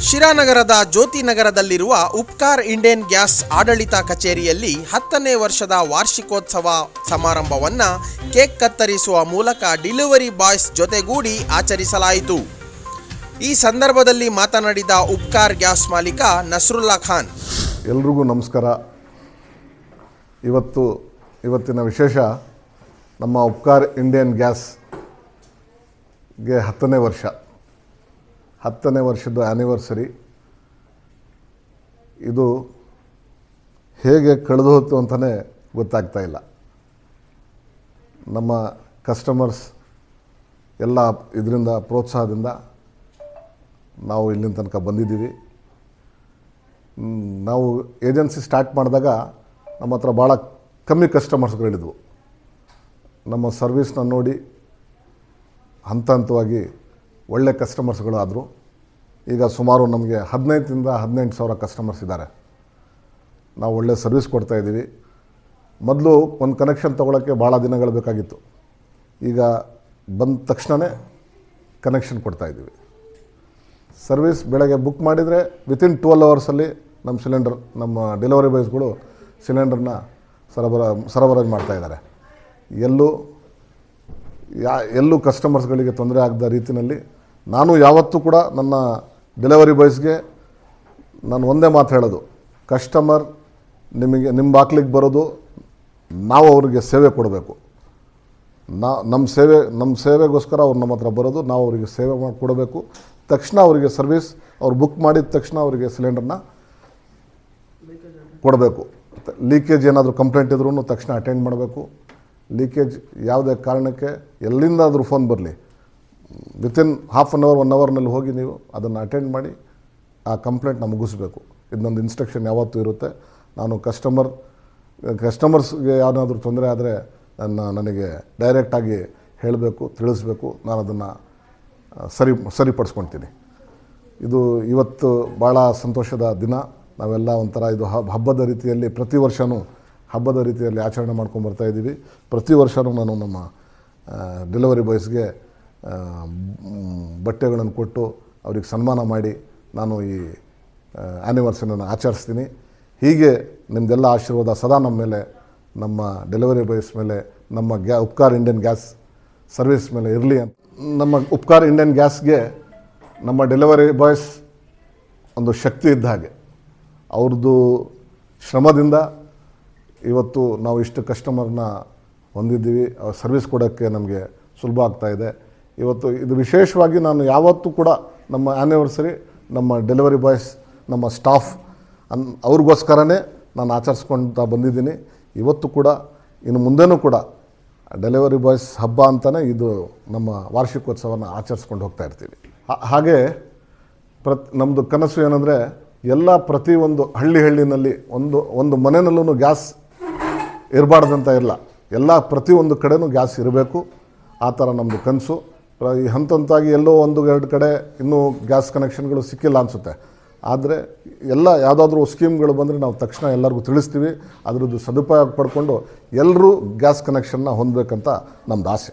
ಶಿರಾನಗರದ ಜ್ಯೋತಿನಗರದಲ್ಲಿರುವ Upkar Indian gas ಆಡಳಿತ ಕಚೇರಿಯಲ್ಲಿ 10ನೇ ವರ್ಷದ ವಾರ್ಷಿಕೋತ್ಸವ ಸಮಾರಂಭವನ್ನು ಕೇಕ್ ಕತ್ತರಿಸುವ ಮೂಲಕ ಡೆಲಿವರಿ ಬಾಯ್ಸ್ ಜೊತೆಗೂಡಿ ಆಚರಿಸಲಾಯಿತು. ಈ ಸಂದರ್ಭದಲ್ಲಿ ಮಾತನಾಡಿದ ಉಪ್ಕಾರ್ ಗ್ಯಾಸ್ ಮಾಲೀಕ ನಸರುಲ್ಲಾ ಖಾನ್, ಎಲ್ರಿಗೂ ನಮಸ್ಕಾರ. ಇವತ್ತಿನ ವಿಶೇಷ ನಮ್ಮ ಉಪ್ಕಾರ್ ಇಂಡಿಯನ್ ಗ್ಯಾಸ್ಗೆ 10ನೇ ವರ್ಷದ ಆ್ಯನಿವರ್ಸರಿ. ಇದು ಹೇಗೆ ಕಳೆದು ಹೋಯ್ತು ಅಂತಲೇ ಗೊತ್ತಾಗ್ತಾ ಇಲ್ಲ. ನಮ್ಮ ಕಸ್ಟಮರ್ಸ್ ಎಲ್ಲ ಇದರಿಂದ ಪ್ರೋತ್ಸಾಹದಿಂದ ನಾವು ಇಲ್ಲಿನ ತನಕ ಬಂದಿದ್ದೀವಿ. ನಾವು ಏಜೆನ್ಸಿ ಸ್ಟಾರ್ಟ್ ಮಾಡಿದಾಗ ನಮ್ಮ ಹತ್ರ ಭಾಳ ಕಮ್ಮಿ ಕಸ್ಟಮರ್ಸ್ಗಳಿದ್ವು. ನಮ್ಮ ಸರ್ವಿಸ್ನ ನೋಡಿ ಹಂತ ಹಂತವಾಗಿ ಒಳ್ಳೆ ಕಸ್ಟಮರ್ಸ್ಗಳು ಆದರು. ಈಗ ಸುಮಾರು ನಮಗೆ 15,000 ಕಸ್ಟಮರ್ಸ್ ಇದ್ದಾರೆ. ನಾವು ಒಳ್ಳೆ ಸರ್ವಿಸ್ ಕೊಡ್ತಾಯಿದ್ದೀವಿ. ಮೊದಲು ಒಂದು ಕನೆಕ್ಷನ್ ತೊಗೊಳಕ್ಕೆ ಭಾಳ ದಿನಗಳು ಬೇಕಾಗಿತ್ತು. ಈಗ ಬಂದ ತಕ್ಷಣವೇ ಕನೆಕ್ಷನ್ ಕೊಡ್ತಾಯಿದ್ದೀವಿ. ಸರ್ವಿಸ್ ಬೆಳಗ್ಗೆ ಬುಕ್ ಮಾಡಿದರೆ ವಿತಿನ್ 12 ಅವರ್ಸಲ್ಲಿ ನಮ್ಮ ಡೆಲಿವರಿ ಬಾಯ್ಸ್ಗಳು ಸಿಲಿಂಡರ್ನ ಸರಬರಾಜು ಮಾಡ್ತಾಯಿದ್ದಾರೆ. ಎಲ್ಲೂ ಕಸ್ಟಮರ್ಸ್ಗಳಿಗೆ ತೊಂದರೆ ಆಗದ ರೀತಿಯಲ್ಲಿ ನಾನು ಯಾವತ್ತೂ ಕೂಡ ನನ್ನ ಡೆಲಿವರಿ ಬಾಯ್ಸ್ಗೆ ನಾನು ಒಂದೇ ಮಾತು ಹೇಳೋದು, ಕಸ್ಟಮರ್ ನಿಮ್ಮ ಬಾಕ್ಲಿಗೆ ಬರೋದು, ನಾವು ಅವರಿಗೆ ಸೇವೆ ಕೊಡಬೇಕು. ನಮ್ಮ ಸೇವೆಗೋಸ್ಕರ ಅವ್ರು ನಮ್ಮ ಹತ್ರ ಬರೋದು, ನಾವು ಅವರಿಗೆ ಸೇವೆ ಮಾಡಿ ಕೊಡಬೇಕು. ತಕ್ಷಣ ಅವರಿಗೆ ಸರ್ವಿಸ್ ಅವ್ರು ಬುಕ್ ಮಾಡಿದ ತಕ್ಷಣ ಅವರಿಗೆ ಸಿಲಿಂಡರ್ನ ಕೊಡಬೇಕು. ಲೀಕೇಜ್ ಏನಾದರೂ ಕಂಪ್ಲೇಂಟ್ ಇದ್ರೂ ತಕ್ಷಣ ಅಟೆಂಡ್ ಮಾಡಬೇಕು. ಲೀಕೇಜ್ ಯಾವುದೇ ಕಾರಣಕ್ಕೆ ಎಲ್ಲಿಂದಾದರೂ ಫೋನ್ ಬರಲಿ, ವಿತಿನ್ ಹಾಫ್ ಆನ್ ಅವರ್ 1 ಅವರ್ನಲ್ಲಿ ಹೋಗಿ ನೀವು ಅದನ್ನು ಅಟೆಂಡ್ ಮಾಡಿ ಆ ಕಂಪ್ಲೇಂಟ್ನ ಮುಗಿಸ್ಬೇಕು. ಇದನ್ನೊಂದು ಇನ್ಸ್ಟ್ರಕ್ಷನ್ ಯಾವತ್ತೂ ಇರುತ್ತೆ. ನಾನು ಕಸ್ಟಮರ್ಸ್ಗೆ ಏನಾದರೂ ತೊಂದರೆ ಆದರೆ ನನಗೆ ಡೈರೆಕ್ಟಾಗಿ ಹೇಳಬೇಕು, ತಿಳಿಸ್ಬೇಕು. ನಾನು ಅದನ್ನು ಸರಿಪಡಿಸ್ಕೊಳ್ತೀನಿ. ಇವತ್ತು ಭಾಳ ಸಂತೋಷದ ದಿನ. ನಾವೆಲ್ಲ ಒಂಥರ ಇದು ಹಬ್ಬದ ರೀತಿಯಲ್ಲಿ ಪ್ರತಿ ವರ್ಷವೂ ಹಬ್ಬದ ರೀತಿಯಲ್ಲಿ ಆಚರಣೆ ಮಾಡ್ಕೊಂಡು ಬರ್ತಾಯಿದ್ದೀವಿ. ಪ್ರತಿ ವರ್ಷವೂ ನಾನು ನಮ್ಮ ಡೆಲಿವರಿ ಬಾಯ್ಸ್ಗೆ ಬಟ್ಟೆಗಳನ್ನು ಕೊಟ್ಟು ಅವ್ರಿಗೆ ಸನ್ಮಾನ ಮಾಡಿ ನಾನು ಈ ಆ್ಯನಿವರ್ಸರಿನ ಆಚರಿಸ್ತೀನಿ. ಹೀಗೆ ನಿಮ್ಮದೆಲ್ಲ ಆಶೀರ್ವಾದ ಸದಾ ನಮ್ಮ ಮೇಲೆ, ನಮ್ಮ ಡೆಲಿವರಿ ಬಾಯ್ಸ್ ಮೇಲೆ, ನಮ್ಮ ಉಪ್ಕಾರ್ ಇಂಡಿಯನ್ ಗ್ಯಾಸ್ ಸರ್ವಿಸ್ ಮೇಲೆ ಇರಲಿ ಅಂತ. ನಮ್ಮ ಉಪ್ಕಾರ್ ಇಂಡಿಯನ್ ಗ್ಯಾಸ್ಗೆ ನಮ್ಮ ಡೆಲಿವರಿ ಬಾಯ್ಸ್ ಒಂದು ಶಕ್ತಿ ಇದ್ದ ಹಾಗೆ. ಅವ್ರದ್ದು ಶ್ರಮದಿಂದ ಇವತ್ತು ನಾವು ಇಷ್ಟು ಕಸ್ಟಮರ್ನ ಹೊಂದಿದ್ದೀವಿ. ಸರ್ವಿಸ್ ಕೊಡೋಕ್ಕೆ ನಮಗೆ ಸುಲಭ ಆಗ್ತಾಯಿದೆ. ಇದು ವಿಶೇಷವಾಗಿ ನಾನು ಯಾವತ್ತೂ ಕೂಡ ನಮ್ಮ ಆ್ಯನಿವರ್ಸರಿ ನಮ್ಮ ಡೆಲಿವರಿ ಬಾಯ್ಸ್, ನಮ್ಮ ಸ್ಟಾಫ್ ಅವ್ರಿಗೋಸ್ಕರನೇ ನಾನು ಆಚರಿಸ್ಕೊಳ್ತಾ ಬಂದಿದ್ದೀನಿ. ಇವತ್ತು ಕೂಡ ಇನ್ನು ಮುಂದೆನೂ ಕೂಡ ಡೆಲಿವರಿ ಬಾಯ್ಸ್ ಹಬ್ಬ ಅಂತಲೇ ಇದು ನಮ್ಮ ವಾರ್ಷಿಕೋತ್ಸವನ ಆಚರಿಸ್ಕೊಂಡು ಹೋಗ್ತಾ ಇರ್ತೀವಿ. ಹಾಗೆ ನಮ್ಮದು ಕನಸು ಏನಂದರೆ ಪ್ರತಿಯೊಂದು ಹಳ್ಳಿನಲ್ಲಿ ಒಂದು ಮನೆಯಲ್ಲೂ ಗ್ಯಾಸ್ ಇರಬಾರ್ದಂತ ಇಲ್ಲ, ಪ್ರತಿಯೊಂದು ಕಡೆನೂ ಗ್ಯಾಸ್ ಇರಬೇಕು. ಆ ಥರ ನಮ್ಮದು ಕನಸು. ಈ ಹಂತವಾಗಿ ಎಲ್ಲೋ 1-2 ಕಡೆ ಇನ್ನೂ ಗ್ಯಾಸ್ ಕನೆಕ್ಷನ್ಗಳು ಸಿಕ್ಕಿಲ್ಲ ಅನಿಸುತ್ತೆ. ಆದರೆ ಯಾವುದಾದ್ರೂ ಸ್ಕೀಮ್ಗಳು ಬಂದರೆ ನಾವು ತಕ್ಷಣ ಎಲ್ಲರಿಗೂ ತಿಳಿಸ್ತೀವಿ. ಅದರದ್ದು ಸದುಪಯೋಗ ಪಡ್ಕೊಂಡು ಎಲ್ಲರೂ ಗ್ಯಾಸ್ ಕನೆಕ್ಷನ್ನ ಹೊಂದಬೇಕಂತ ನಮ್ಮದು ಆಸೆ.